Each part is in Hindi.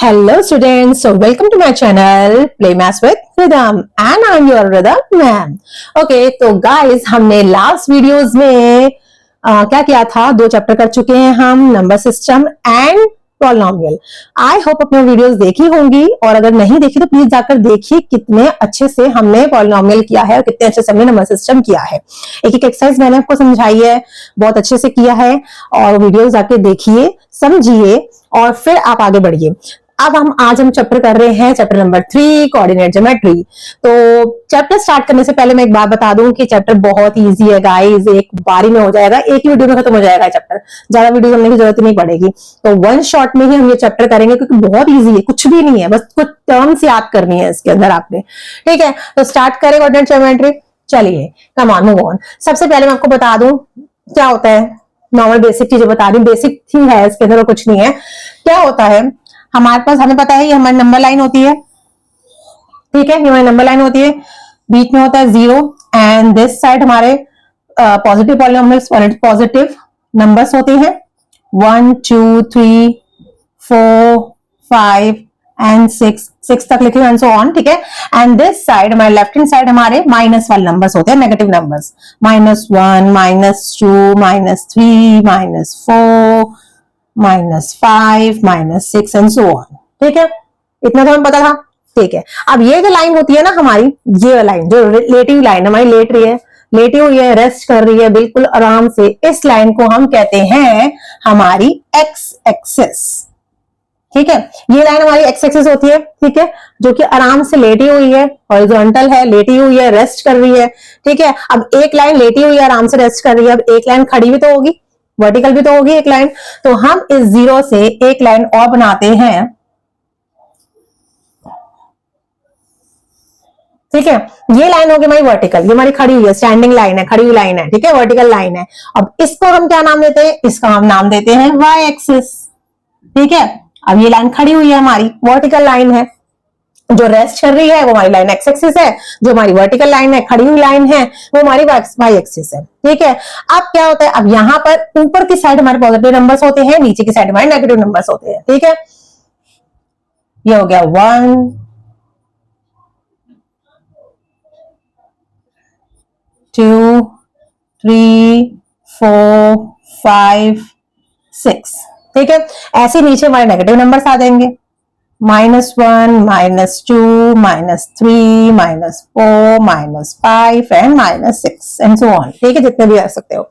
Hello students, so welcome to my channel Play Maths with Rhythm and I'm your Rhythm ma'am. Okay, तो guys हमने लास्ट वीडियोस में क्या किया था, दो चैप्टर कर चुके हैं हम, number system and polynomial. I hope अपने वीडियोस देखी होंगी और अगर नहीं देखी तो प्लीज जाकर देखिए कितने अच्छे से हमने पॉलिनोमियल किया है और कितने अच्छे से हमने नंबर सिस्टम किया है। एक एक एक्सरसाइज मैंने आपको समझाई है, बहुत अच्छे से किया है और वीडियोस जाके देखिए, समझिए और फिर आप आगे बढ़िए। अब आज हम चैप्टर कर रहे हैं चैप्टर नंबर 3 कोऑर्डिनेट ज्योमेट्री। तो चैप्टर स्टार्ट करने से पहले मैं एक बात बता दूं कि चैप्टर बहुत इजी है गाइस, एक बारी में हो जाएगा, एक ही वीडियो में खत्म हो जाएगा चैप्टर, ज्यादा वीडियो करने की जरूरत नहीं पड़ेगी। तो वन शॉट में ही हम ये चैप्टर करेंगे क्योंकि बहुत इजी है, कुछ भी नहीं है, बस कुछ टर्म्स याद करनी है इसके अंदर आपने। ठीक है, तो स्टार्ट करें कोऑर्डिनेट ज्योमेट्री। चलिए कम ऑन, मूव ऑन। सबसे पहले मैं आपको बता दूं क्या होता है, नॉर्मल बेसिक चीजें बता रही हूँ, बेसिक ही है इसके अंदर और कुछ नहीं है। क्या होता है हमारे पास, हमें पता है ये हमारी नंबर लाइन होती है, ठीक है, ये हमारी नंबर लाइन होती है, बीच में होता है 0 एंड दिस साइड हमारे पॉजिटिव पॉलिनोमियल्स, पॉजिटिव नंबर्स होते हैं 1 2 3 4 5 एंड 6 तक लिखे एंड सो ऑन। ठीक है, एंड दिस साइड हमारे लेफ्ट हैंड साइड हमारे माइनस वाले नंबर्स होते हैं, negative numbers, -1 -2 -3 -4 -5 -6 and so on. ठीक है, इतना तो हमें पता था। ठीक है, अब ये जो लाइन होती है ना हमारी, ये लाइन जो लेटिव लाइन हमारी लेट रही है, लेटी हुई है, रेस्ट कर रही है बिल्कुल आराम से, इस लाइन को हम कहते हैं हमारी एक्स एक्सिस। ठीक है, ये लाइन हमारी एक्स एक्सिस होती है, ठीक है, जो कि आराम से लेटी हुई है, हॉरिजॉन्टल है, लेटी हुई है, रेस्ट कर रही है। ठीक है, अब एक लाइन लेटी हुई है, आराम से रेस्ट कर रही है, अब एक लाइन खड़ी भी तो होगी, वर्टिकल भी तो होगी एक लाइन, तो हम इस 0 से एक लाइन और बनाते हैं। ठीक है, ये लाइन होगी हमारी वर्टिकल, ये हमारी खड़ी हुई है, स्टैंडिंग लाइन है, खड़ी हुई लाइन है, ठीक है, वर्टिकल लाइन है। अब इसको हम क्या नाम देते हैं, इसका हम नाम देते हैं वाई एक्सिस। ठीक है, अब ये लाइन खड़ी हुई है हमारी, वर्टिकल लाइन है, जो रेस्ट कर रही है वो हमारी लाइन एक्स एक्सिस है, जो हमारी वर्टिकल लाइन है, खड़ी हुई लाइन है, वो हमारी वाई एक्सिस है। ठीक है, अब क्या होता है, अब यहां पर ऊपर की साइड हमारे पॉजिटिव नंबर्स होते हैं, नीचे की साइड हमारे नेगेटिव नंबर्स होते हैं। ठीक है, ये हो गया 1 2 3 4 5 6। ठीक है, ऐसे नीचे हमारे नेगेटिव नंबर्स आ जाएंगे, -1 -2 -3 -4 -5 एंड -6 एंड सो ऑन। ठीक है, जितने भी आ सकते हो।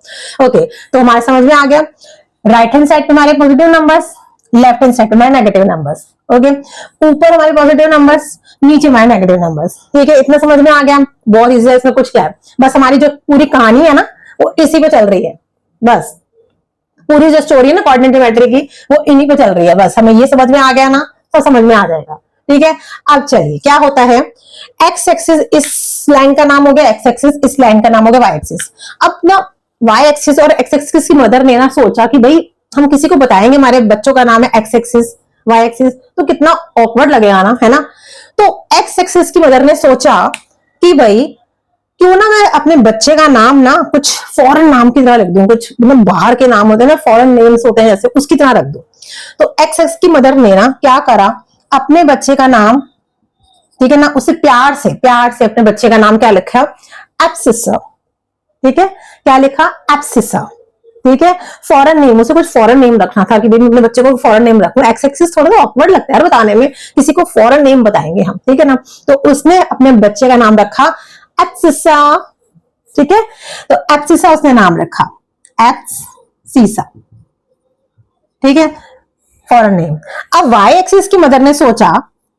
ओके, तो हमारे समझ में आ गया, राइट हैंड साइड पे हमारे positive numbers, left hand side पे हमारे नेगेटिव नंबर्स। ओके, ऊपर हमारे पॉजिटिव नंबर्स, नीचे हमारे नेगेटिव नंबर्स। ठीक है, इतना समझ में आ गया, बहुत इजी है, इसमें कुछ क्या है, बस हमारी जो पूरी कहानी है ना वो इसी पे चल रही है, बस पूरी जो स्टोरी है ना कोऑर्डिनेट ज्योमेट्री की वो इन्हीं पे चल रही है, बस हमें ये समझ में आ गया ना तो समझ में आ जाएगा। ठीक है, अब चलिए क्या होता है, एक्स एक्सिस इस लाइन का नाम हो गया एक्स एक्सिस, इस लाइन का नाम हो गया वाई एक्सिस। अब ना वाई एक्सिस और एक्स एक्सिस की मदर ने ना सोचा कि भाई हम किसी को बताएंगे हमारे बच्चों का नाम है एक्स एक्सिस वाई एक्सिस, तो कितना ऑकवर्ड लगेगा ना, है ना। तो एक्स एक्सिस की मदर ने सोचा कि भाई क्यों ना मैं अपने बच्चे का नाम ना कुछ फॉरेन नाम की तरह रख दूं, कुछ मतलब बाहर के नाम होते हैं ना, फॉरेन नेम्स होते हैं जैसे, उसकी तरह रख दूं। तो एक्स एक्स की मदर ने ना क्या करा, अपने बच्चे का नाम, ठीक है ना, उसे प्यार से अपने बच्चे का नाम क्या लिखा, एब्सिसा। ठीक है, क्या लिखा, एब्सिसा। ठीक है, फॉरेन नेम, उसे कुछ फॉरेन नेम रखना था कि भाई अपने बच्चे को फॉरेन नेम रखूं, एक्स एक्सिस थोड़ा सा ऑकवर्ड लगता है यार बताने में, किसी को फॉरेन नेम बताएंगे हम, ठीक है ना, तो उसने अपने बच्चे का नाम रखा एब्सिसा। ठीक है, तो एब्सिसा उसने नाम रखा, एब्सिसा। ठीक है, फॉरेन नेम। अब वाई एक्सिस की मदर ने सोचा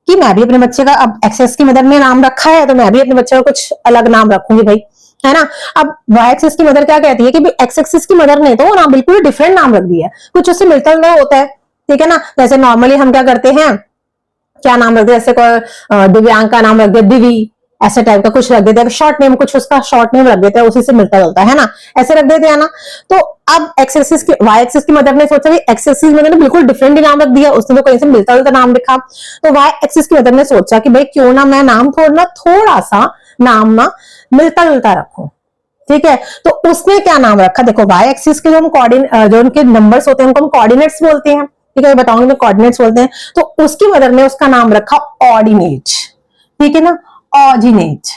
कि मैं भी अपने बच्चे का, अब एक्सिस की मदर ने नाम रखा है तो मैं भी अपने बच्चे का कुछ अलग नाम रखूंगी भाई, है ना। अब वाई एक्सिस की मदर क्या कहती है कि एक्स एक्सिस की मदर ने तो नाम बिल्कुल डिफरेंट नाम रख दिया है, कुछ उससे मिलता जुलता होता है। ठीक है ना, जैसे नॉर्मली हम क्या करते हैं, क्या नाम रख दिया, जैसे कोई दिव्यांग का नाम रख दिया दिवी, ऐसे टाइप का कुछ रख देते हैं, शॉर्ट नेम कुछ उसका शॉर्ट नेम रख देते हैं, उसी से मिलता जुलता है ना, ऐसे रख देते हैं ना। तो अब एक्स एक्सिस की, वाई एक्सिस की मदर ने सोचा कि एक्स एक्सिस में बिल्कुल डिफरेंट नाम रख दिया, उसने तो कहीं से मिलता जुलता नाम लिखा, तो वाई एक्सिस की मदर ने सोचा कि भाई क्यों ना मैं नाम थोड़ा सा नाम ना मिलता जुलता रखूं। ठीक है, तो उसने क्या नाम रखा, देखो वाई एक्सिस के जो हम जो उनके नंबर्स होते हैं उनको हम कोऑर्डिनेट्स बोलते हैं। ठीक है, बताऊंगी मैं कोऑर्डिनेट्स बोलते हैं। तो उसकी मदर ने उसका नाम रखा ऑर्डिनेट, ठीक है ना, ऑर्डिनेट,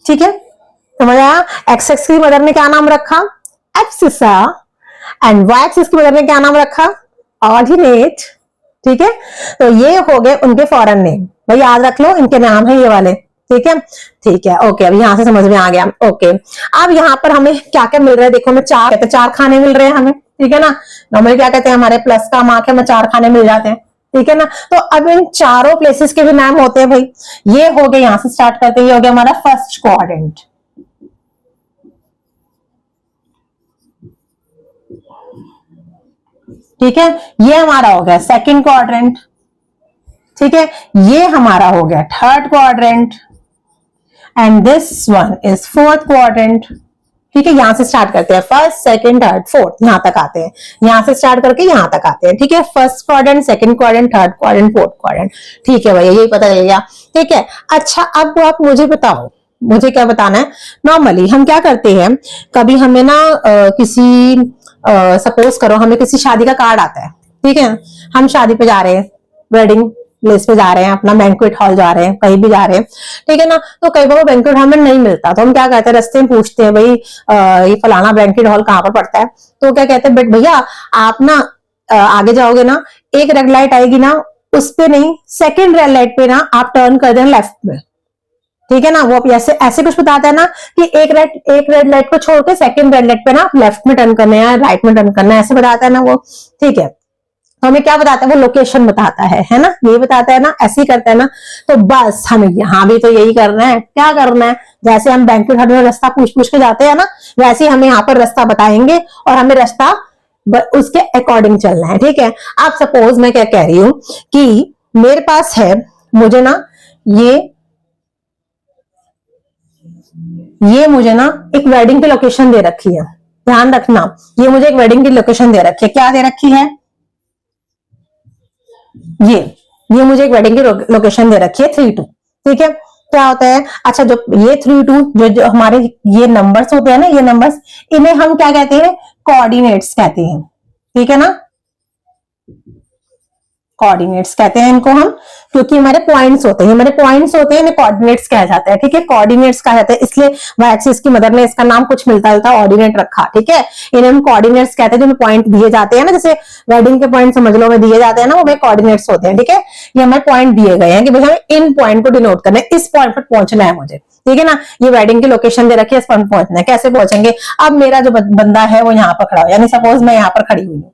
ठीक है, समझ आया। एक्स एक्स की मदर ने क्या नाम रखा, एब्सिसा, एंड वाई एक्सिस की मदर ने क्या नाम रखा, ऑर्डिनेट, ठीक है। तो ये हो गए उनके फॉरेन नेम, भाई याद रख लो इनके नाम है ये वाले, ठीक है, ठीक है, ओके, अब यहां से समझ में आ गया, ओके। अब यहाँ पर हमें क्या क्या मिल रहा है, देखो हमें चार खाने मिल रहे हैं हमें, ठीक है ना। नॉर्मली क्या कहते हैं, हमारे प्लस का मार्क है, हमें 4 खाने मिल जाते हैं, ठीक है ना। तो अब इन चारों प्लेसेस के भी नाम होते हैं भाई। ये हो गए, यहां से स्टार्ट करते हैं, ये हो गया हमारा फर्स्ट क्वाड्रेंट, ठीक है। ये हमारा हो गया सेकंड क्वाड्रेंट, ठीक है। ये हमारा हो गया third quadrant, and this one is fourth quadrant, ठीक है। यहां से स्टार्ट करते हैं, फर्स्ट सेकंड थर्ड फोर्थ, यहां तक आते हैं, यहां से स्टार्ट करके यहां तक आते हैं, ठीक है। First quadrant, second quadrant, third quadrant, fourth quadrant, ठीक है भैया, यही पता चल गया, ठीक है। अच्छा, अब आप मुझे बताओ, मुझे क्या बताना है। नॉर्मली हम क्या करते हैं, कभी हमें ना किसी सपोज करो हमें किसी शादी का कार्ड आता है, ठीक है, हम शादी पे जा रहे हैं, वेडिंग प्लेस पे जा रहे हैं, अपना बैंक्वेट हॉल जा रहे हैं, कहीं भी जा रहे हैं, ठीक है ना। तो कई बार वो बैंक्वेट हॉल में नहीं मिलता, तो हम क्या कहते हैं, रास्ते में पूछते हैं, भाई ये फलाना बैंक्वेट हॉल कहाँ पर पड़ता है। तो क्या कहते हैं, बट भैया आप ना आगे जाओगे ना, एक रेड लाइट आएगी ना, उस पे नहीं, सेकेंड रेड लाइट पे ना आप टर्न कर देना लेफ्ट में, ठीक है ना। वो ऐसे ऐसे कुछ बताता है ना कि एक रेड लाइट को छोड़ के सेकंड रेड लाइट पे ना लेफ्ट में टर्न करना है, राइट में टर्न करना है, ऐसे बताता है ना वो, ठीक है। तो हमें क्या बताता है, वो लोकेशन बताता है ना, ये बताता है ना, ऐसे ही करता है ना। तो बस हमें यहाँ भी तो यही करना है, क्या करना है, जैसे हम बैंक्वेट हॉल में रास्ता पूछ पूछ के जाते हैं ना, वैसे ही हमें यहाँ पर रास्ता बताएंगे और हमें रास्ता उसके अकॉर्डिंग चलना है, ठीक है। आप सपोज मैं क्या कह रही हूं कि मेरे पास है, मुझे ना ये मुझे ना एक वेडिंग की लोकेशन दे रखी है, ध्यान रखना, ये मुझे एक वेडिंग की लोकेशन दे रखी है, क्या दे रखी है, ये मुझे एक वेडिंग की लोकेशन दे रखी है 32, ठीक है। क्या होता है, अच्छा जो ये 32 जो हमारे ये नंबर्स होते हैं ना, ये नंबर्स, इन्हें हम क्या कहते हैं, कोऑर्डिनेट्स कहते हैं, ठीक है ना, कोऑर्डिनेट्स कहते हैं इनको हम, क्योंकि हमारे पॉइंट्स होते हैं, हमारे पॉइंट्स होते हैं, इन्हें कोऑर्डिनेट्स कहा जाता है, ठीक है। कोऑर्डिनेट्स कहा जाता है, इसलिए वाई एक्सिस की मदर ने इसका नाम कुछ मिलता जुलता ऑर्डिनेट रखा, ठीक है। इन्हें हम कोऑर्डिनेट्स कहते हैं, जो पॉइंट दिए जाते हैं ना, जैसे वेडिंग के पॉइंट समझ लो में दिए जाते हैं ना, वो हमें कोऑर्डिनेट्स होते हैं, ठीक है। ये हमारे पॉइंट दिए गए हैं कि भाई हमें इन पॉइंट को डिनोट करना है, इस पॉइंट पर पहुंचना है मुझे, ठीक है ना। ये वेडिंग की लोकेशन दे रखी है, इस पॉइंट पहुंचना है, कैसे पहुंचेंगे। अब मेरा जो बंदा है वो यहाँ पर खड़ा हो, यानी सपोज मैं यहाँ पर खड़ी हुई हूँ,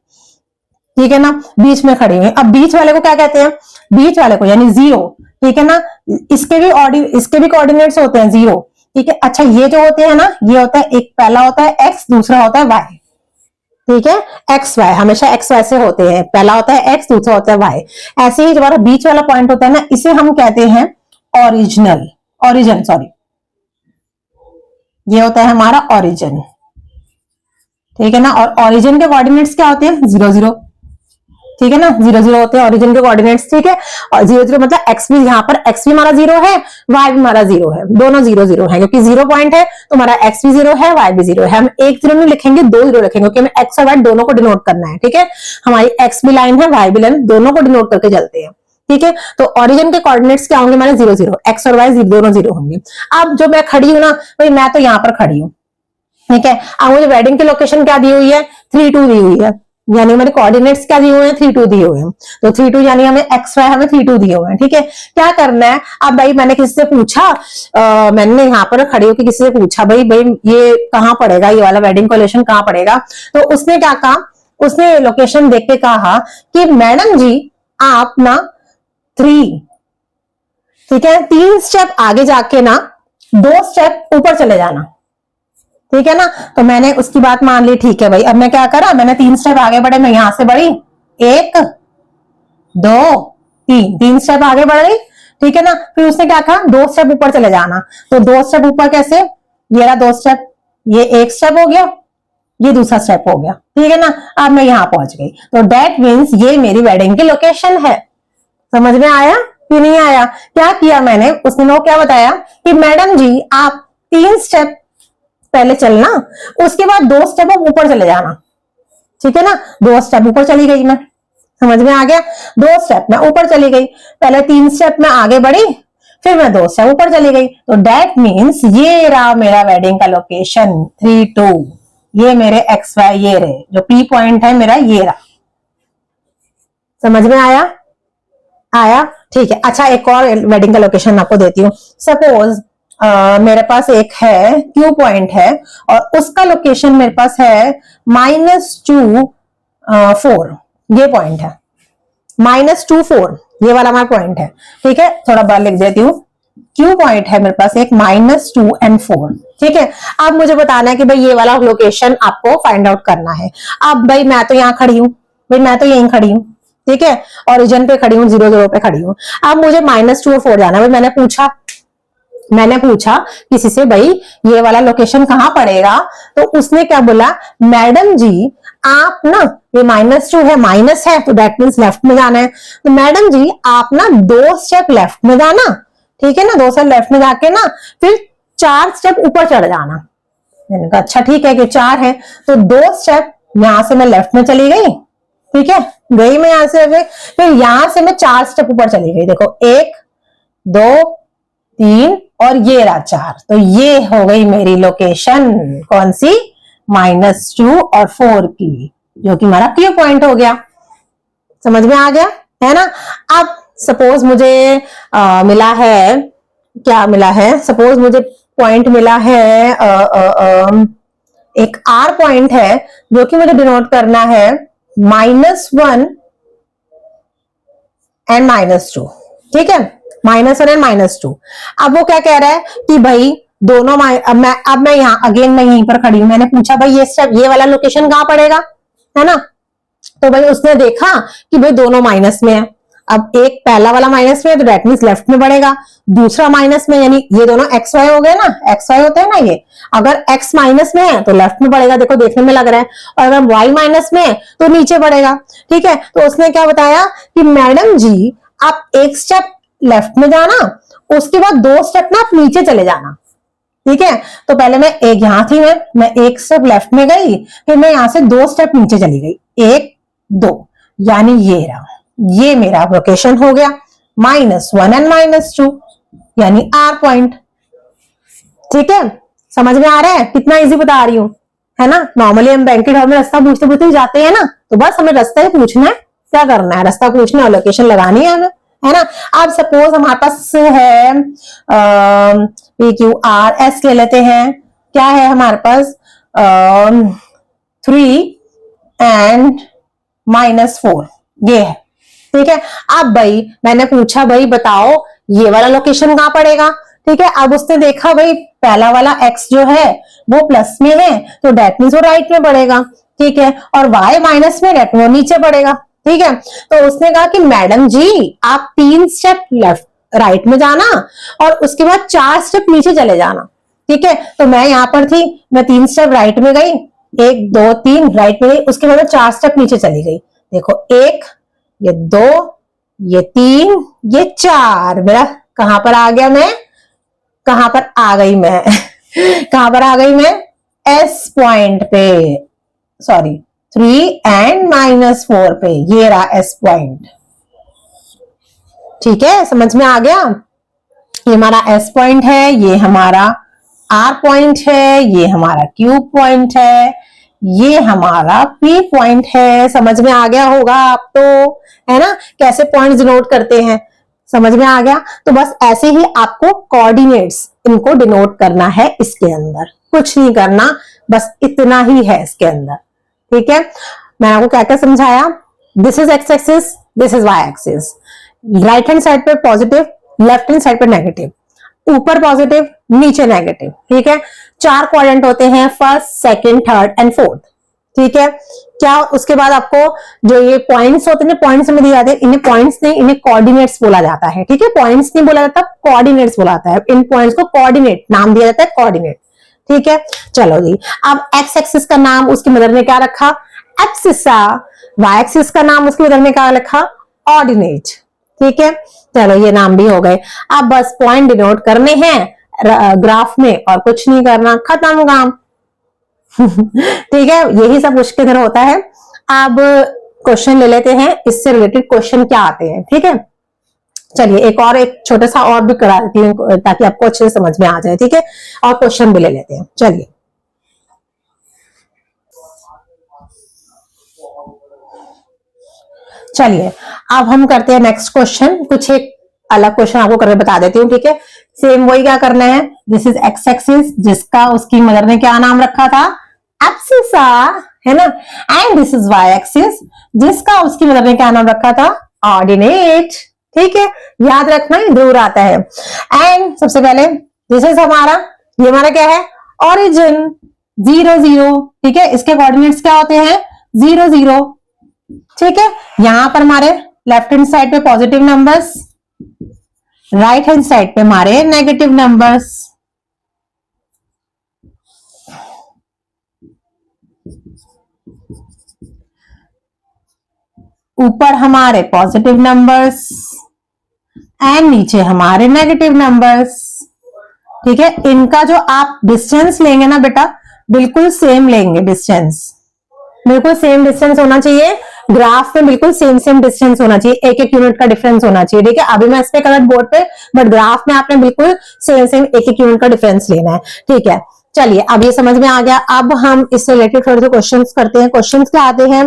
ठीक है ना, बीच में खड़ी हुई। अब बीच वाले को क्या कहते हैं, बीच वाले को यानी 0, ठीक है ना। इसके भी कोऑर्डिनेट्स होते हैं 0, ठीक है। अच्छा, ये जो होते हैं ना, ये होता है, एक पहला होता है x, दूसरा होता है y, ठीक है। एक्स वाई हमेशा एक्स वाई से होते हैं, पहला होता है x, दूसरा होता है y। ऐसे ही जो हमारा बीच वाला पॉइंट होता है ना, इसे हम कहते हैं ओरिजन, सॉरी, ये होता है हमारा ओरिजन, ठीक है ना। और ओरिजिन के कोऑर्डिनेट्स क्या होते हैं, 0 0, ठीक है ना, 0 0 होते हैं ओरिजिन के कोऑर्डिनेट्स, ठीक है। और 0 0 मतलब एक्स भी, यहाँ पर एक्स भी हमारा 0 है, वाई भी हमारा 0 है, दोनों 0 0 है, क्योंकि 0 पॉइंट है तो हमारा एक्स भी 0 है, वाई भी 0 है। हम एक 0 नहीं लिखेंगे, 2 0 लिखेंगे, क्योंकि हमें एक्स और वाई दोनों को डिनोट करना है, ठीक है। हमारी एक्स भी लाइन है, वाई भी लाइन, दोनों को डिनोट करके चलते हैं, ठीक है। तो ओरिजिन के कोऑर्डिनेट्स क्या होंगे हमारे, 0 0, एक्स और वाई दोनों 0 होंगे। अब जो मैं खड़ी हूं ना, भाई मैं तो यहाँ पर खड़ी हूँ, ठीक है। अब मुझे वेडिंग की लोकेशन क्या दी हुई है, 32 दी हुई है, यानी हमारे कोऑर्डिनेट्स क्या दिए हुए हैं, 32 दिए हुए हैं। तो 32 यानी हमें एक्स वाई हमें 32 दिए हुए हैं, ठीक है। क्या करना है, अब भाई मैंने किसी से पूछा, मैंने यहाँ पर खड़ी होकर किसी से पूछा, भाई ये कहाँ पड़ेगा, ये वाला वेडिंग कोलेशन कहाँ पड़ेगा। तो उसने क्या कहा, उसने लोकेशन देख के कहा कि मैडम जी आप ना 3, ठीक है, 3 स्टेप आगे जाके ना 2 स्टेप ऊपर चले जाना, ठीक है ना। तो मैंने उसकी बात मान ली, ठीक है भाई। अब मैं क्या करा, मैंने 3 स्टेप आगे बढ़े, मैं यहां से बढ़ी, 1 2 3 स्टेप आगे बढ़ गई, ठीक है ना। फिर उसने क्या कहा, 2 स्टेप ऊपर चले जाना। तो 2 स्टेप ऊपर कैसे, ये रहा 2 स्टेप, ये 1 स्टेप हो गया, ये दूसरा स्टेप हो गया, ठीक है ना। अब मैं यहां पहुंच गई, तो डेट मीन्स ये मेरी वेडिंग की लोकेशन है। समझ में आया कि नहीं आया, क्या किया मैंने, उसने क्या बताया कि मैडम जी आप 3 स्टेप पहले चलना, उसके बाद 2 स्टेप ऊपर चले जाना, ठीक है ना, 2 स्टेप ऊपर चली गई मैं, समझ में आ गया, 2 स्टेप मैं ऊपर चली गई, पहले 3 स्टेप में आगे बढ़ी, फिर मैं 2 स्टेप ऊपर चली गई, तो डेट मीन्स ये रहा मेरा वेडिंग का लोकेशन 3-2, ये मेरे एक्स वाई ये रहे, जो पी पॉइंट है मेरा ये रहा, समझ में आया, आया, ठीक है। अच्छा एक और वेडिंग का लोकेशन आपको देती हूँ। सपोज मेरे पास एक है क्यू पॉइंट है और उसका लोकेशन मेरे पास है -2 4, ये पॉइंट है -2 4, ये वाला हमारा पॉइंट है, ठीक है, थोड़ा बार लिख देती हूँ। क्यू पॉइंट है मेरे पास एक -2 और 4, ठीक है। अब मुझे बताना है कि भाई ये वाला लोकेशन आपको फाइंड आउट करना है। अब भाई मैं तो यहाँ खड़ी हूँ, भाई मैं तो यहीं खड़ी हूँ, ठीक है, ओरिजिन पे खड़ी हूँ, 0 0 पे खड़ी हूँ। अब मुझे -2 और 4 जाना है। मैंने पूछा किसी से, भाई ये वाला लोकेशन कहाँ पड़ेगा, तो उसने क्या बोला, मैडम जी आप ना, ये -2 है, माइनस है तो दैट मीन्स लेफ्ट में जाना है, तो मैडम जी आप ना 2 स्टेप लेफ्ट में जाना, ठीक है ना, 2 स्टेप लेफ्ट में जाके ना फिर 4 स्टेप ऊपर चढ़ जाना। मैंने कहा अच्छा ठीक है कि 4 है, तो 2 स्टेप यहां से मैं लेफ्ट में चली गई, ठीक है, गई मैं यहां से, फिर यहां से मैं 4 स्टेप ऊपर चली गई, देखो 1 2 3 और ये रहा 4, तो ये हो गई मेरी लोकेशन कौन सी, -2 और 4 की, जो कि हमारा क्यू पॉइंट हो गया, समझ में आ गया है ना। अब सपोज मुझे मिला है, क्या मिला है, सपोज मुझे पॉइंट मिला है एक आर पॉइंट है जो कि मुझे डिनोट करना है -1 एंड -2, ठीक है, -1 एंड -2। अब वो क्या कह रहा है कि भाई दोनों अब मैं यहाँ अगेन मैं यहीं पर खड़ी हूं, मैंने पूछा भाई ये वाला लोकेशन कहाँ पड़ेगा, है ना, तो भाई उसने देखा कि भाई दोनों माइनस में है। अब एक पहला वाला माइनस में है तो डेट मीन्स लेफ्ट में बढ़ेगा, दूसरा माइनस में, यानी ये दोनों एक्स वाई हो गए ना, एक्स वाई होते हैं ना ये, अगर एक्स माइनस में है तो लेफ्ट में बढ़ेगा, देखो देखने में लग रहा है, और अगर वाई माइनस में है तो नीचे बढ़ेगा, ठीक है। तो उसने क्या बताया कि मैडम जी आप एक स्टेप लेफ्ट में जाना, उसके बाद 2 स्टेप ना आप नीचे चले जाना, ठीक है। तो पहले मैं एक यहां थी, मैं एक स्टेप लेफ्ट में गई, फिर मैं यहां से 2 स्टेप नीचे चली गई, 1 2, यानी ये रहा, ये मेरा लोकेशन हो गया -1 एंड -2, यानी आर पॉइंट, ठीक है, समझ में आ रहा है, कितना इजी बता रही हूं, है ना। नॉर्मली हम बैंकेट हॉल में रास्ता पूछते पूछते जाते हैं ना, तो बस हमें रास्ता ही पूछना है, क्या करना है, रास्ता पूछना और लोकेशन लगानी है हमें, है ना। अब सपोज हमारे पास है PQRS ले लेते हैं, क्या है हमारे पास 3 एंड -4, ये है, ठीक है। अब भाई मैंने पूछा भाई बताओ ये वाला लोकेशन कहाँ पड़ेगा, ठीक है। अब उसने देखा भाई पहला वाला x जो है वो प्लस में है, तो डेट मीन्स वो राइट में बढ़ेगा, ठीक है, और y माइनस में, डेट वो नीचे बढ़ेगा, ठीक है। तो उसने कहा कि मैडम जी आप 3 स्टेप लेफ्ट राइट में जाना और उसके बाद 4 स्टेप नीचे चले जाना, ठीक है। तो मैं यहां पर थी, मैं 3 स्टेप राइट में गई, 1 2 3 राइट में गई, उसके बाद 4 स्टेप नीचे चली गई, देखो 1 ये 2 ये 3 ये 4, मेरा कहां पर आ गया, मैं कहां पर आ गई मैं कहां पर आ गई मैं, एस पॉइंट पे, सॉरी 3 एंड -4 पे, ये रहा एस पॉइंट, ठीक है, समझ में आ गया। ये हमारा एस पॉइंट है, ये हमारा आर पॉइंट है, ये हमारा क्यू पॉइंट है, ये हमारा पी पॉइंट है, समझ में आ गया होगा आप तो, है ना, कैसे पॉइंट्स डिनोट करते हैं, समझ में आ गया। तो बस ऐसे ही आपको कोऑर्डिनेट्स इनको डिनोट करना है, इसके अंदर कुछ नहीं करना, बस इतना ही है इसके अंदर, ठीक है। मैं आपको क्या क्या समझाया, this is x axis, this is y axis, right hand side पे पॉजिटिव, लेफ्ट हैंड साइड पे नेगेटिव, ऊपर पॉजिटिव नीचे नेगेटिव, ठीक है। 4 क्वाड्रेंट होते हैं, first second third and fourth, ठीक है। क्या उसके बाद आपको जो ये पॉइंट्स होते हैं, पॉइंट्स में दिए जाते हैं, इन्हें पॉइंट्स नहीं इन्हें कोऑर्डिनेट्स बोला जाता है, ठीक है, पॉइंट्स नहीं बोला जाता, कोऑर्डिनेट्स बोला जाता है, इन पॉइंट्स को कोऑर्डिनेट नाम दिया जाता है, कोऑर्डिनेट, ठीक है। चलो जी, अब एक्स एक्सिस का नाम उसकी मदर ने क्या रखा, एब्सिसा, वाई एक्सिस का नाम उसकी मदर ने क्या रखा, ऑर्डिनेट, ठीक है। चलो ये नाम भी हो गए, अब बस पॉइंट डिनोट करने हैं ग्राफ में और कुछ नहीं करना, खत्म काम ठीक है, यही सब उसके इधर होता है। अब क्वेश्चन ले लेते हैं, इससे रिलेटेड क्वेश्चन क्या आते हैं, ठीक है। चलिए एक छोटा सा और भी करा देती हूँ ताकि आपको अच्छे से समझ में आ जाए, ठीक है। और क्वेश्चन भी ले लेते हैं, चलिए। चलिए अब हम करते हैं नेक्स्ट क्वेश्चन। कुछ एक अलग क्वेश्चन आपको करके बता देती हूँ, ठीक है। सेम वही क्या करना है, दिस इज एक्स एक्सिस, जिसका उसकी मदर ने क्या नाम रखा था, एब्सिसा, है ना। And this is y axis, जिसका उसकी मदर ने क्या नाम रखा था, ऑर्डिनेट, ठीक है। याद रखना जरूर आता है। एंड सबसे पहले दिस इज हमारा, ये हमारा क्या है, ओरिजिन 0 0, ठीक है। इसके कोऑर्डिनेट्स क्या होते हैं, 0 0, ठीक है। यहां पर हमारे लेफ्ट हैंड साइड पे positive numbers, right hand side पे हमारे नेगेटिव नंबर्स। ऊपर हमारे पॉजिटिव नंबर्स एंड नीचे हमारे नेगेटिव नंबर्स, ठीक है। इनका जो आप डिस्टेंस लेंगे ना बेटा, बिल्कुल सेम लेंगे डिस्टेंस, बिल्कुल सेम डिस्टेंस होना चाहिए। ग्राफ में बिल्कुल सेम डिस्टेंस होना चाहिए, एक एक यूनिट का डिफरेंस होना चाहिए, ठीक है। अभी मैं इस पे कलर बोर्ड पे, बट ग्राफ में आपने बिल्कुल सेम एक एक यूनिट का डिफरेंस लेना है, ठीक है। चलिए अब ये समझ में आ गया। अब हम इससे रिलेटेड थोड़े से क्वेश्चंस करते हैं। क्वेश्चंस क्या आते हैं,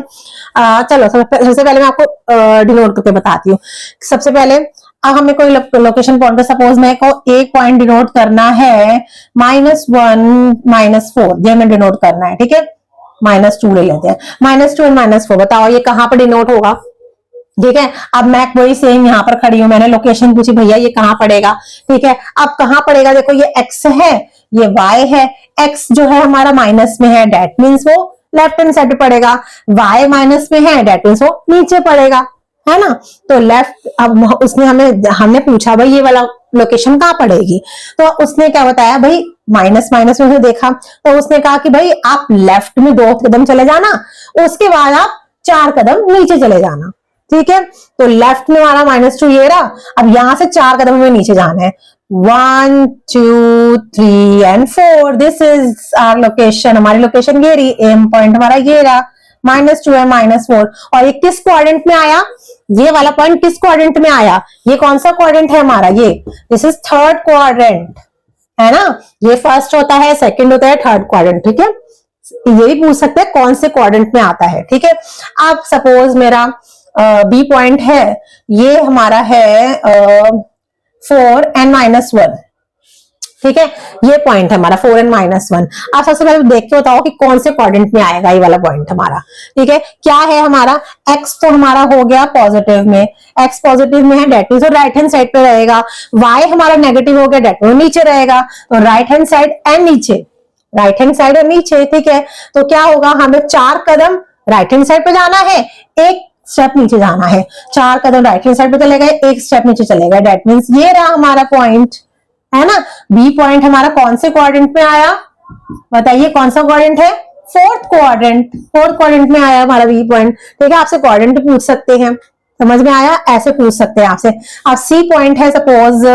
चलो सबसे पहले मैं आपको डिनोट करके बताती हूँ। सबसे पहले अब हमें कोई लोकेशन पॉइंट, सपोज मेरे को एक पॉइंट डिनोट करना है -1 -4, ये हमें डिनोट करना है, ठीक है। -2 ले लेते हैं, -2 और -4, बताओ ये कहां पर डिनोट होगा, ठीक है। अब मैं वही सेम यहाँ पर खड़ी हूं, मैंने लोकेशन पूछी, भैया ये कहां पड़ेगा, ठीक है। अब कहां पड़ेगा, देखो ये x है, ये y है। x जो है हमारा माइनस में है, डेट मीन्स वो लेफ्ट हैंड साइड पे पड़ेगा। y माइनस में है, डेट मीन्स वो नीचे पड़ेगा, है ना। तो लेफ्ट, अब उसने हमने पूछा भाई ये वाला लोकेशन कहां पड़ेगी, तो उसने क्या बताया भाई, माइनस माइनस में देखा, तो उसने कहा कि भाई आप लेफ्ट में 2 कदम चले जाना, उसके बाद आप 4 कदम नीचे चले जाना, ठीक है। तो लेफ्ट में हमारा -2 ये रहा। अब यहां से 4 कदम में नीचे जाना है, 1 2 3 and 4, this is our location, हमारी लोकेशन ये रही, एम पॉइंट हमारा ये रहा, -2 है -4। और ये किस क्वाड्रेंट में आया, ये वाला पॉइंट किस क्वाड्रेंट में आया, ये कौन सा क्वाड्रेंट है हमारा, ये दिस इज थर्ड क्वाड्रेंट, है ना। ये फर्स्ट होता है, सेकंड होता है, थर्ड क्वाड्रेंट, ठीक है। ये भी पूछ सकते हैं कौन से क्वाड्रेंट में आता है, ठीक है। अब सपोज मेरा बी पॉइंट है, ये हमारा है 4 and -1, ठीक है। ये पॉइंट है हमारा 4 and -1। आप सबसे पहले देख के बताओ कि कौन से क्वाड्रेंट में आएगा ये वाला पॉइंट हमारा, ठीक है। क्या है हमारा, x तो हमारा हो गया पॉजिटिव में, x पॉजिटिव में है, that means right hand side पे रहेगा। y हमारा नेगेटिव हो गया, डेट मींस नीचे रहेगा। तो राइट हैंड साइड एंड नीचे, राइट हैंड साइड और नीचे, ठीक है। तो क्या होगा, हमें 4 कदम राइट हैंड साइड पे जाना है, एक स्टेप नीचे जाना है। 4 कदम राइट हैंड साइड पे चले गए, एक स्टेप नीचे चले गए, डेट मींस ये रहा हमारा पॉइंट, है ना। बी पॉइंट हमारा कौन से क्वाड्रेंट में आया, बताइए कौन सा क्वाड्रेंट है, फोर्थ क्वाड्रेंट में आया हमारा बी पॉइंट, ठीक है। आपसे क्वाड्रेंट पूछ सकते हैं, समझ में आया, ऐसे पूछ सकते हैं आपसे। अब सी पॉइंट है suppose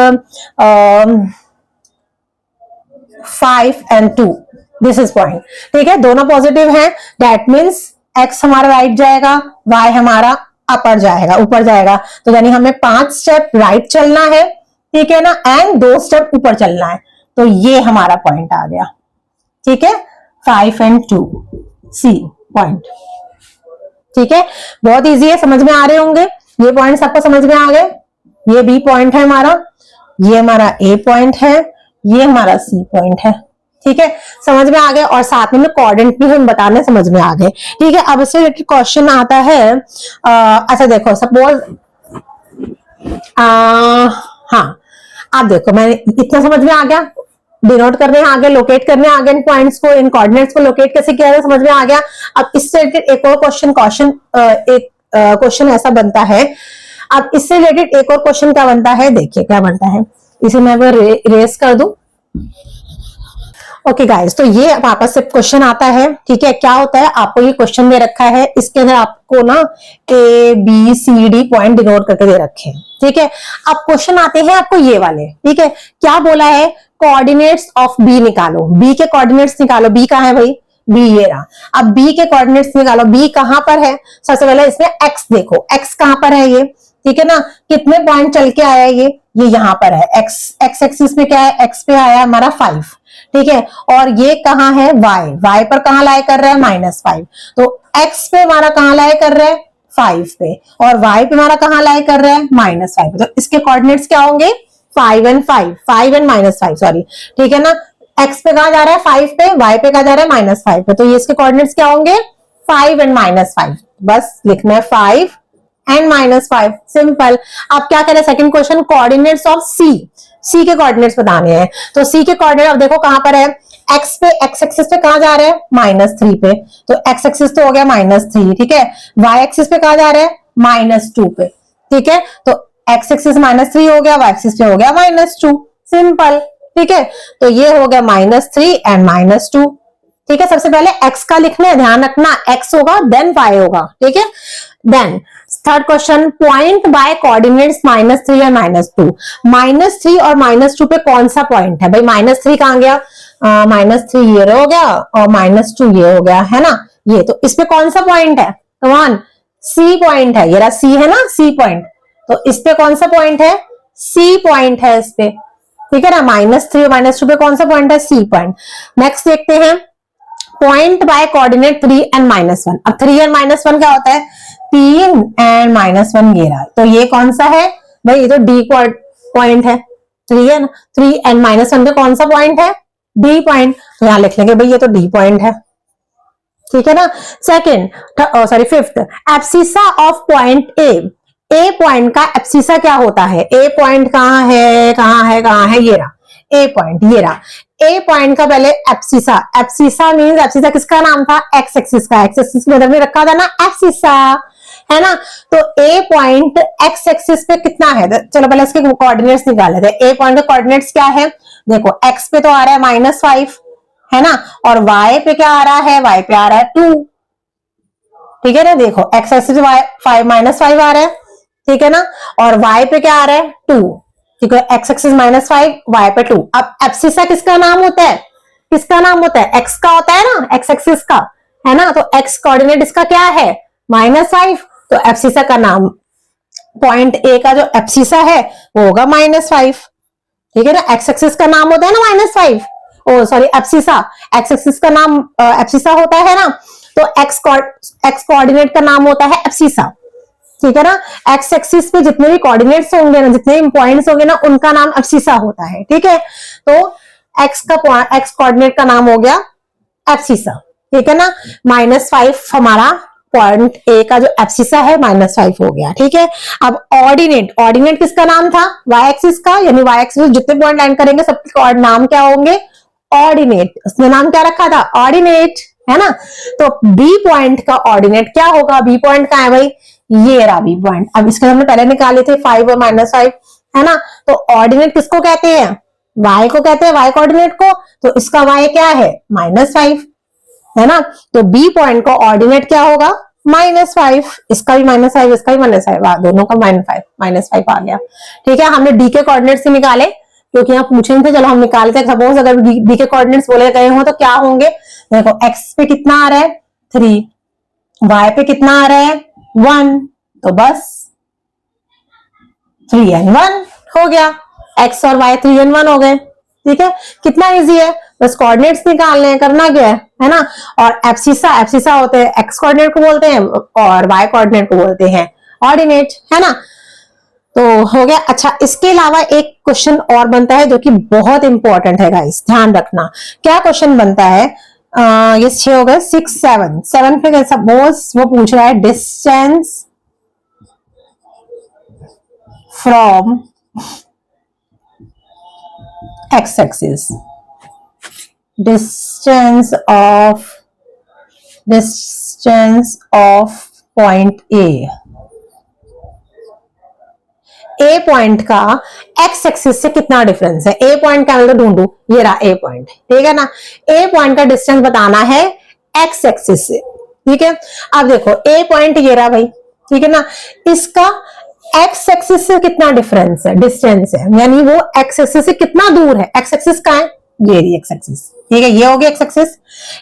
5 and 2, this is point, ठीक है। दोनों पॉजिटिव हैं, दैट मीन्स x हमारा राइट जाएगा, y हमारा अपर जाएगा, ऊपर जाएगा। तो यानी हमें 5 स्टेप राइट चलना है, ठीक है ना, एंड 2 स्टेप ऊपर चलना है। तो ये हमारा पॉइंट आ गया, ठीक है, 5 and 2, सी पॉइंट, ठीक है। बहुत इजी है, समझ में आ रहे होंगे, ये पॉइंट सबको समझ में आ गए। ये बी पॉइंट है हमारा, ये हमारा ए पॉइंट है, ये हमारा सी पॉइंट है, ठीक है। समझ में आ गए, और साथ में कोऑर्डिनेट भी हम बताने समझ में आ गए, ठीक है। अब इससे रिलेटेड क्वेश्चन आता है, अच्छा देखो सपोज, हाँ आप देखो, मैंने इतना समझ में आ गया, डिनोट करने आ गए, लोकेट करने आ गए इन पॉइंट्स को, इन कोऑर्डिनेट्स को लोकेट कैसे किया जाए समझ में आ गया। अब इससे रिलेटेड एक और क्वेश्चन ऐसा बनता है। अब इससे रिलेटेड एक और क्वेश्चन क्या बनता है, देखिए क्या बनता है, इसे मैं रेस कर दूं। ओके गाइस, तो ये वापस से क्वेश्चन आता है, ठीक है। क्या होता है, आपको ये क्वेश्चन दे रखा है, इसके अंदर आपको ना a b c d point denote करके दे रखे हैं, ठीक है। अब क्वेश्चन आते हैं आपको ये वाले, ठीक है। क्या बोला है, कोऑर्डिनेट्स ऑफ बी निकालो, बी के कोऑर्डिनेट्स निकालो। बी कहाँ है भाई, बी ये रहा। अब बी के कोऑर्डिनेट्स निकालो, बी कहां पर है? सबसे पहले इसमें एक्स देखो, एक्स कहां पर है ये, ठीक है ना, कितने पॉइंट चल के आया ये यहाँ पर है। एक्स एक्सिस में क्या है, एक्स पे आया हमारा 5, ठीक है, और ये कहां है, वाई, वाई पर कहां लाई कर रहा है, -5, तो एक्स पे हमारा कहां लाई कर रहा है, 5 पे, और वाई पे हमारा कहां लाई कर रहा है, -5 पे, तो इसके कोऑर्डिनेट्स क्या होंगे, 5 एंड -5 सॉरी, ठीक है ना। एक्स पे कहां जा रहा है, 5 पे, वाई पे कहां जा रहा है, -5 पे, तो ये इसके कोऑर्डिनेट्स क्या होंगे, 5 एंड -5, बस लिखना है 5 एंड -5, सिंपल। आप क्या करें, सेकंड क्वेश्चन, कोऑर्डिनेट्स ऑफ सी के कोऑर्डिनेट्स बताने हैं। तो सी के कोऑर्डिनेट अब देखो कहां पर है, एक्स पे, एक्स एक्सिस पे कहां जा रहा है, -3 पे, तो एक्स एक्सिस तो हो गया -3, ठीक है। वाई एक्सिस पे कहां जा रहा है, -2 पे, ठीक है, तो एक्स एक्सिस -3 हो गया, वाई एक्सिस पे हो गया -2, सिंपल, ठीक है। तो ये हो गया -3 एंड -2, ठीक है। सबसे पहले x का लिखना है, ध्यान रखना, x होगा देन y होगा, ठीक है। Then third question, point by coordinates -3 और -2, -3 और -2 पे कौन सा पॉइंट है भाई, -3 कहां गया, -3 ये हो गया और -2 ये हो गया, है ना, ये तो इस पे कौन सा पॉइंट है, कमान सी पॉइंट है, ये रहा सी है ना, सी पॉइंट, तो इस पे कौन सा पॉइंट है, सी पॉइंट है इस पे, ठीक है ना। -3 और -2 पे कौन सा पॉइंट है, सी पॉइंट। नेक्स्ट देखते हैं, पॉइंट बाय कोऑर्डिनेट 3 एंड -1, अब 3 एंड -1 क्या होता है, 3 एंड -1 ये रहा, तो ये कौन सा है भाई, ये तो डी पॉइंट है, 3 है ना, 3 एंड -1 पे कौन सा पॉइंट है, डी पॉइंट, तो यहां लिख लेंगे भाई ये तो डी पॉइंट है, ठीक है ना। Second sorry fifth, abscissa of point A point का एब्सिसा क्या होता है, ए पॉइंट कहां है, कहां है, कहां है, ये रहा ए पॉइंट, ये रहा ए पॉइंट का पहले एब्सिसा, एब्सिसा मींस, एब्सिसा किसका नाम था, एक्स एक्सिस का, एक्स एक्सिस की मदद में रखा था ना एब्सिसा, है ना। तो ए पॉइंट एक्स एक्सिस पे कितना है, चलो पहले इसके कोऑर्डिनेट्स निकाल लेते हैं। ए पॉइंट के कोऑर्डिनेट्स क्या है, देखो एक्स पे तो आ रहा है -5, है ना, और वाई पे क्या आ रहा है, वाई पे आ रहा है 2, ठीक है ना, देखो एक्स एक्सिस पे 5 आ रहा है, ठीक है ना, और वाई पे क्या आ रहा है 2, ठीक है, एक्स एक्सिस -5, वाई पे 2। अब एब्सिसा किसका नाम होता है, किसका नाम होता है, एक्स का होता है ना, एक्स एक्सिस का, है ना, तो एक्स कोऑर्डिनेट इसका क्या है, -5, तो एब्सिसा का नाम, पॉइंट ए का जो एब्सिसा है वो होगा -5, ठीक है ना, एक्स एक्सिस का नाम होता है ना -5, ओ सॉरी एब्सिसा, एक्स एक्सिस का नाम एब्सिसा होता है ना, तो एक्स कोऑर्डिनेट का नाम होता है एब्सिसा, ठीक है ना। एक्स एक्सिस पे जितने भी कोऑर्डिनेट्स होंगे ना, जितने भी पॉइंट्स होंगे ना, उनका नाम एब्सिसा होता है, ठीक है। तो एक्स कोऑर्डिनेट का नाम हो गया एब्सिसा, ठीक है ना। -5 हमारा पॉइंट ए का जो एब्सिसा है -5 हो गया, ठीक है। अब ऑर्डिनेट किसका नाम था, वाई एक्सिस का, यानी वाई एक्सिस जितने पॉइंट लाइन करेंगे सबके नाम क्या होंगे, ऑर्डिनेट, उसने नाम क्या रखा था, ऑर्डिनेट, है ना। तो बी पॉइंट का ऑर्डिनेट क्या होगा, बी पॉइंट का है भाई, ये रहा बी पॉइंट। अब इसके हमने पहले निकाले थे 5 और -5, है ना, तो ऑर्डिनेट किसको कहते हैं, y को कहते हैं, y कोऑर्डिनेट को, तो इसका y क्या है, -5, है ना, तो बी पॉइंट का ऑर्डिनेट क्या होगा, -5, इसका भी -5, इसका भी -5, दोनों का -5 आ गया, ठीक है। हमने डी के कोऑर्डिनेट से निकाले क्योंकि यहाँ पूछे थे, चलो हम निकालते हैं। सपोज अगर डी के कोऑर्डिनेट्स बोले गए हो तो क्या होंगे, देखो एक्स पे कितना आ रहा है 3, वाई पे कितना आ रहा है 1, तो बस 3 and 1 हो गया, एक्स और वाई 3 and 1 हो गए, ठीक है। कितना इजी है, बस कोऑर्डिनेट्स निकालने हैं, करना क्या है ना। और एब्सिसा होते हैं, एक्स कोऑर्डिनेट को बोलते हैं और वाई कोऑर्डिनेट को बोलते हैं ऑर्डिनेट, है ना। तो हो गया। अच्छा, इसके अलावा एक क्वेश्चन और बनता है जो कि बहुत इंपॉर्टेंट है गाइस, ध्यान रखना। क्या क्वेश्चन बनता है, ये 6 हो गए, 6 7 पे सपोज वो पूछ रहा है distance from x axis, distance of point A point का एक्स एक्सिस से कितना डिफरेंस है। ए पॉइंट का मैं ढूंढू, ये रहा ए पॉइंट, ठीक है ना। ए पॉइंट का डिस्टेंस बताना है एक्स एक्सिस से, ठीक है। अब देखो ए पॉइंट ये रहा भाई, ठीक है ना, इसका एक्स एक्सिस से कितना डिफरेंस है, डिस्टेंस है, यानी वो एक्स एक्सिस से कितना दूर है। एक्स एक्सिस का है ये रही एक्स एक्सिस, ठीक है, ये हो गया एक्स एक्सिस,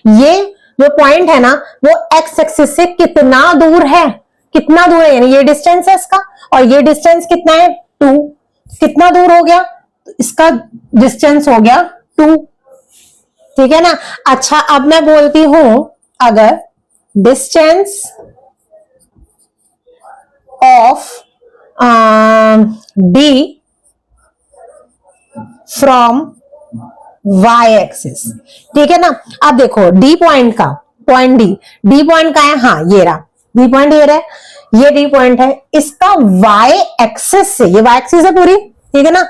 ये जो पॉइंट है ना वो एक्स एक्सिस से कितना दूर है, कितना दूर है, यानी ये डिस्टेंस है इसका, और ये डिस्टेंस कितना है 2, कितना दूर हो गया, इसका डिस्टेंस हो गया 2, ठीक है ना। अच्छा अब मैं बोलती हूं अगर distance of d from y axis, ठीक है ना। अब देखो डी पॉइंट का, पॉइंट डी पॉइंट का है, हाँ ये रहा डी पॉइंट, ये रहा, ये डी पॉइंट है, इसका वाई एक्सिस से, ये वाई एक्सिस है पूरी, ठीक है ना,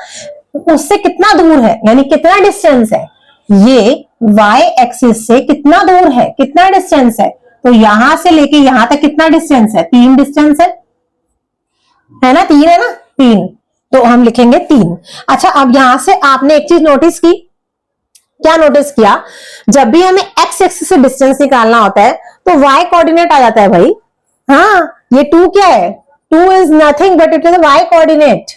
उससे कितना दूर है, यानी कितना डिस्टेंस है, ये वाई एक्सिस से कितना दूर है, कितना डिस्टेंस है, तो यहां से लेके यहां तक कितना डिस्टेंस है, 3 डिस्टेंस है ना, 3 है ना, 3, तो हम लिखेंगे 3। अच्छा अब यहां से आपने एक चीज नोटिस की, क्या नोटिस किया, जब भी हमें एक्स एक्सिस से डिस्टेंस निकालना होता है तो वाई कोऑर्डिनेट आ जाता है भाई, हाँ ये 2 क्या है, 2 is nothing but it is y coordinate,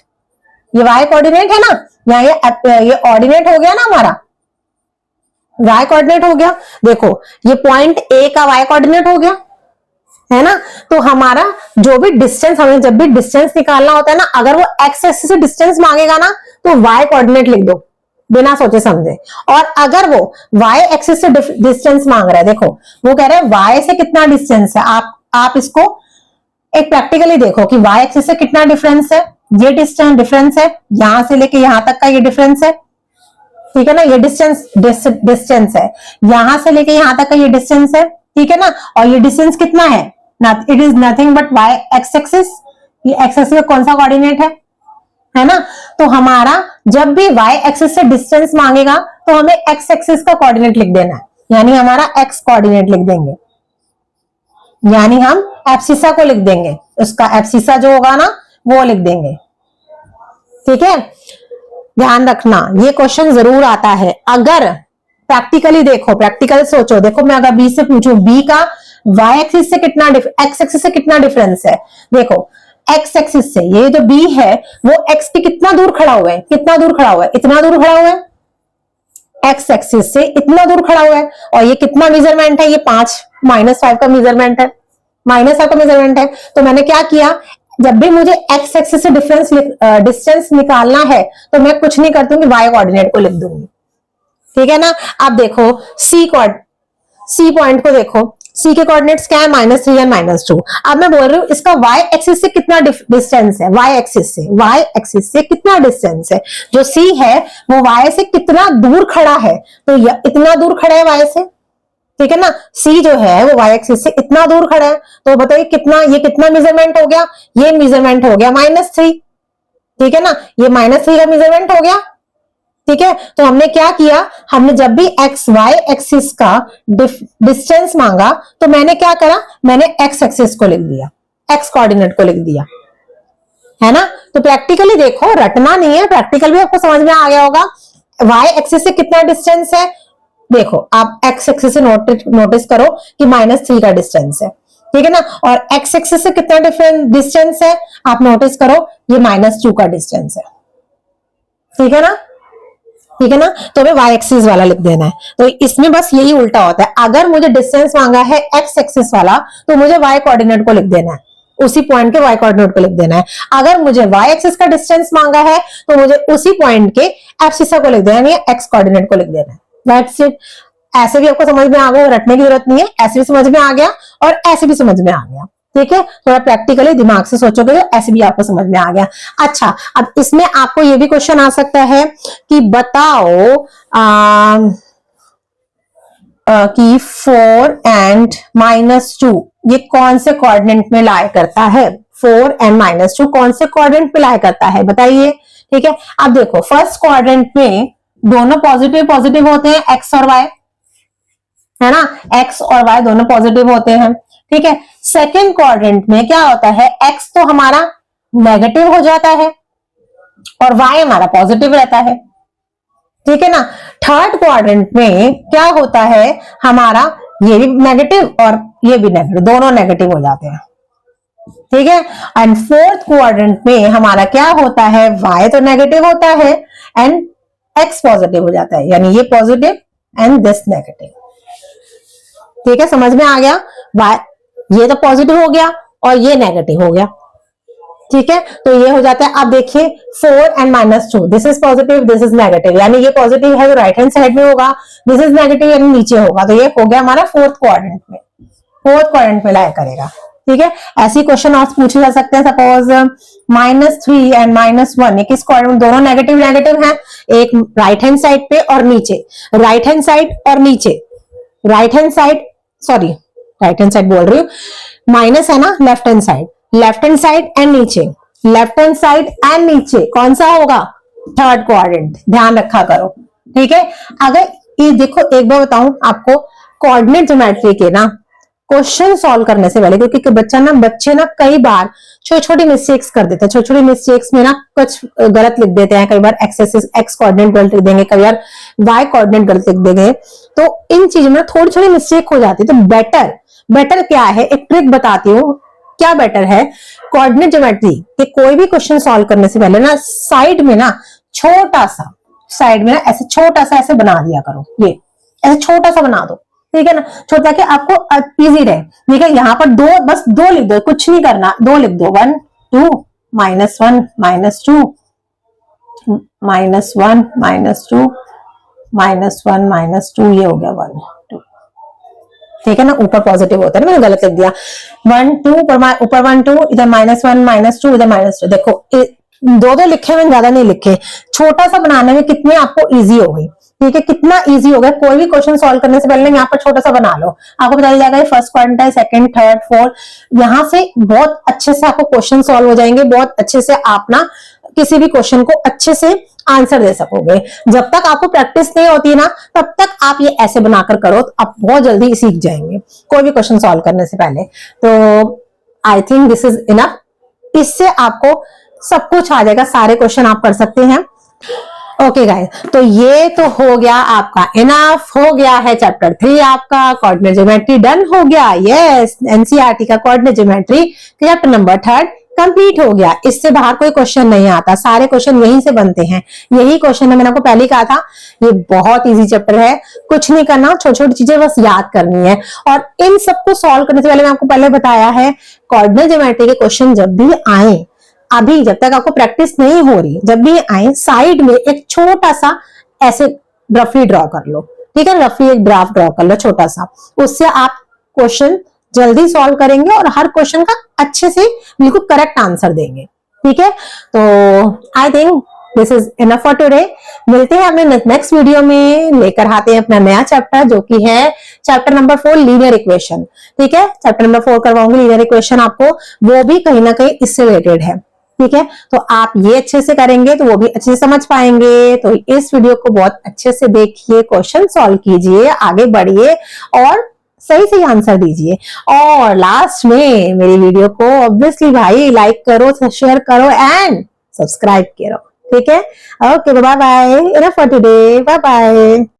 ये वाई कोऑर्डिनेट है ना, यहाँ ये ऑर्डिनेट हो गया ना हमारा, वाई कोऑर्डिनेट हो गया, देखो ये पॉइंट ए का वाई कोऑर्डिनेट हो गया, है ना। तो हमारा जो भी डिस्टेंस, हमें जब भी डिस्टेंस निकालना होता है ना, अगर वो एक्स एक्सिस से डिस्टेंस मांगेगा ना तो वाई कोऑर्डिनेट लिख दो बिना सोचे समझे, और अगर वो वाई एक्सिस से डिस्टेंस मांग रहा है, देखो वो कह रहा है वाई से कितना डिस्टेंस है, आप इसको एक प्रैक्टिकली देखो कि वाई एक्सिस से कितना डिफरेंस है, ये डिफरेंस है, यहां से लेके यहां तक का ये डिफरेंस है, ठीक है ना, ये डिस्टेंस है, यहां से लेके यहां तक का ये डिस्टेंस है, ठीक है ना, और ये डिस्टेंस कितना है, it is nothing but why x axis, ये एक्स एक्सिस का कौन सा कोऑर्डिनेट है ना। तो हमारा जब भी वाई एक्सिस से डिस्टेंस मांगेगा तो हमें एक्स एक्सिस का कोऑर्डिनेट लिख देना है, यानी हमारा एक्स कोऑर्डिनेट लिख देंगे, यानी हम एब्सिसा को लिख देंगे, उसका एब्सिसा जो होगा ना वो लिख देंगे, ठीक है। ध्यान रखना ये क्वेश्चन जरूर आता है, अगर प्रैक्टिकली देखो, प्रैक्टिकल सोचो, देखो मैं अगर बी से पूछूं बी का वाई एक्सिस से कितना, एक्स एक्सिस से कितना डिफरेंस है, देखो एक्स एक्सिस से ये जो बी है वो एक्स के कितना दूर खड़ा हुआ है, कितना दूर खड़ा हुआ है, इतना दूर खड़ा हुआ है, एक्स एक्सिस से इतना दूर खड़ा हुआ है, और ये कितना मेजरमेंट है, ये 5 -5 का मेजरमेंट है, -5 का मेजरमेंट है। तो मैंने क्या किया, जब भी मुझे एक्स एक्सिस से डिस्टेंस निकालना है तो मैं कुछ नहीं करती हूँ, वाई कोऑर्डिनेट को लिख दूंगी, ठीक है ना। अब देखो सी पॉइंट को देखो, सी के कोऑर्डिनेट्स क्या है, -3 और -2। अब मैं बोल रही हूँ इसका वाई एक्सिस से कितना डिस्टेंस है, वाई एक्सिस से कितना डिस्टेंस है, जो सी है वो वाई से कितना दूर खड़ा है, तो इतना दूर खड़ा है वाई से, ठीक है ना, सी जो है वो वाई एक्सिस से इतना दूर खड़ा है, तो बताइए कितना, ये कितना मेजरमेंट हो गया, ये मेजरमेंट हो गया -3, ठीक है ना, ये -3 का मेजरमेंट हो गया, ठीक है। तो हमने क्या किया, हमने जब भी एक्स वाई एक्सिस का डिस्टेंस मांगा तो मैंने क्या करा, मैंने एक्स एक्सिस को लिख दिया, एक्स कोऑर्डिनेट को लिख दिया, है ना। तो प्रैक्टिकली देखो, रटना नहीं है, प्रैक्टिकल भी आपको समझ में आ गया होगा। वाई एक्सिस से कितना डिस्टेंस है, देखो आप एक्स एक्सिस से नोटिस करो कि -3 का डिस्टेंस है, ठीक है ना, और एक्स एक्सिस से कितना डिस्टेंस है आप नोटिस करो, ये -2 का डिस्टेंस है, ठीक है ना, ठीक है ना। तो हमें वाई एक्सिस वाला लिख देना है। तो इसमें बस यही उल्टा होता है, अगर मुझे डिस्टेंस मांगा है एक्स एक्सिस वाला तो मुझे वाई कोऑर्डिनेट को लिख देना है, उसी पॉइंट के वाई कोऑर्डिनेट को लिख देना है। अगर मुझे वाई एक्सिस का डिस्टेंस मांगा है तो मुझे उसी पॉइंट के एब्सिसा को लिख देना है, एक्स कोऑर्डिनेट को लिख देना है। That's it. ऐसे भी आपको समझ में आ गया, रटने की जरूरत नहीं है, ऐसे भी समझ में आ गया और ऐसे भी समझ में आ गया, ठीक है। थोड़ा प्रैक्टिकली दिमाग से सोचोगे तो ऐसे भी आपको समझ में आ गया। अच्छा, अब इसमें आपको ये भी क्वेश्चन आ सकता है कि बताओ कि 4 and -2 ये कौन से कोऑर्डिनेट में लाई करता है, 4 and -2 कौन से कोऑर्डिनेट में लाई करता है बताइए, ठीक है। अब देखो फर्स्ट क्वाड्रेंट में दोनों पॉजिटिव होते हैं, एक्स और वाई, है ना, एक्स और वाई दोनों पॉजिटिव होते हैं, ठीक है। सेकेंड क्वाड्रेंट में क्या होता है, एक्स तो हमारा नेगेटिव हो जाता है और वाई हमारा पॉजिटिव रहता है, ठीक है ना। थर्ड क्वाड्रेंट में क्या होता है, हमारा ये भी नेगेटिव और ये भी नेगेटिव, दोनों नेगेटिव हो जाते हैं, ठीक है। एंड फोर्थ क्वाड्रेंट में हमारा क्या होता है, वाई तो नेगेटिव होता है एंड एक्स पॉजिटिव हो जाता है, यानी ये पॉजिटिव एंड दिस नेगेटिव, ठीक है, समझ में आ गया? ये तो पॉजिटिव हो गया और ये नेगेटिव हो गया। ठीक है, तो ये हो जाता है। अब देखिए 4 and -2, this is positive, this is negative, यानी ये पॉजिटिव है तो राइट हैंड साइड में होगा, दिस इज नेगेटिव यानी नीचे होगा। तो ये हो गया हमारा फोर्थ क्वाड्रेंट में लाया करेगा। ठीक है, ऐसी क्वेश्चन आप पूछे जा सकते हैं। सपोज -3 एंड -1, ये किस क्वाड्रेंट, दोनों नेगेटिव नेगेटिव है, एक राइट हैंड साइड पे और नीचे, राइट हैंड साइड और नीचे, right hand side, sorry right hand side बोल रही हूँ, माइनस है ना, लेफ्ट हैंड साइड एंड नीचे, लेफ्ट हैंड साइड एंड नीचे कौन सा होगा, थर्ड क्वाड्रेंट, ध्यान रखा करो। ठीक है, अगर ये देखो एक बार बताऊं आपको, कोऑर्डिनेट ज्योमेट्री के ना क्वेश्चन सॉल्व करने से पहले, क्योंकि बच्चे ना कई बार छोटी छोटी मिस्टेक्स कर देते हैं, छोटी छोटी मिस्टेक्स में ना कुछ गलत लिख देते हैं, कई बार एक्स कोऑर्डिनेट गलत लिख देंगे, कई बार वाई कोऑर्डिनेट गलत लिख देंगे, तो इन चीजों में थोड़ी छोटी मिस्टेक हो जाती है। तो बेटर क्या है, एक ट्रिक बताती हूँ, क्या बेटर है, कोऑर्डिनेट ज्योमेट्री के कोई भी क्वेश्चन सॉल्व करने से पहले ना साइड में ना छोटा सा, साइड में ना ऐसे छोटा सा ऐसे बना दिया करो, ये ऐसे छोटा सा बना दो। ठीक है ना, छोटा कि आपको इजी रहे। ठीक है, यहाँ पर बस दो लिख दो, कुछ नहीं करना, 2 लिख दो, 1 2 -1 -2 -1 -2 -1 -2, ये हो गया 1 2। ठीक है ना, ऊपर पॉजिटिव होता है ना, मैंने गलत लिख दिया, 1 2 ऊपर 1 2, इधर -1 -2, इधर -2। देखो दो लिखे हुए, ज्यादा नहीं लिखे, छोटा सा बनाने में कितनी आपको इजी हो गई। ठीक है, कितना इजी हो गया, कोई भी क्वेश्चन सॉल्व करने से पहले यहाँ पर छोटा सा बना लो, आपको पता जाएगा फर्स्ट क्वाड्रेंट है, सेकंड थर्ड फोर्थ, यहाँ से बहुत अच्छे से आपको क्वेश्चन सॉल्व हो जाएंगे, बहुत अच्छे से आप ना किसी भी क्वेश्चन को अच्छे से आंसर दे सकोगे। जब तक आपको प्रैक्टिस नहीं होती ना, तब तक आप ये ऐसे बनाकर करो, तो आप बहुत जल्दी सीख जाएंगे कोई भी क्वेश्चन सॉल्व करने से पहले। तो I think this is enough, इससे आपको सब कुछ आ जाएगा, सारे क्वेश्चन आप कर सकते हैं। ओके गाइस, तो ये तो हो गया आपका इनफ, हो गया है चैप्टर 3 आपका कोऑर्डिनेट ज्योमेट्री डन हो गया। यस, एनसीईआरटी का coordinate geometry chapter number 3 complete हो गया। इससे बाहर कोई क्वेश्चन नहीं आता, सारे क्वेश्चन यहीं से बनते हैं, यही क्वेश्चन है, मैंने आपको पहले कहा था। ये बहुत इजी चैप्टर है, कुछ नहीं करना, छोटी छोटी चीजें बस याद करनी है। और इन सबको सॉल्व करने से पहले मैं आपको पहले बताया है, कोऑर्डिनेट ज्योमेट्री के क्वेश्चन जब भी आए, अभी जब तक आपको प्रैक्टिस नहीं हो रही, जब भी आए साइड में एक छोटा सा ऐसे रफली ड्रॉ कर लो। ठीक है, रफली एक ड्राफ्ट ड्रॉ कर लो छोटा सा, उससे आप क्वेश्चन जल्दी सॉल्व करेंगे और हर क्वेश्चन का अच्छे से बिल्कुल करेक्ट आंसर देंगे। ठीक है, तो I think this is enough for today. मिलते हैं अपने नेक्स्ट वीडियो में, लेकर आते हैं अपना नया चैप्टर, जो कि है चैप्टर नंबर 4 लीनियर इक्वेशन। ठीक है, चैप्टर नंबर 4 करवाऊंगी लीनियर इक्वेशन आपको, वो भी कहीं ना कहीं इससे रिलेटेड है। ठीक है, तो आप ये अच्छे से करेंगे तो वो भी अच्छे से समझ पाएंगे। तो इस वीडियो को बहुत अच्छे से देखिए, क्वेश्चन सॉल्व कीजिए, आगे बढ़िए और सही से आंसर दीजिए। और लास्ट में मेरी वीडियो को ऑब्वियसली भाई लाइक करो, शेयर करो एंड सब्सक्राइब करो। ठीक है, okay, bye bye, enough for today, bye bye.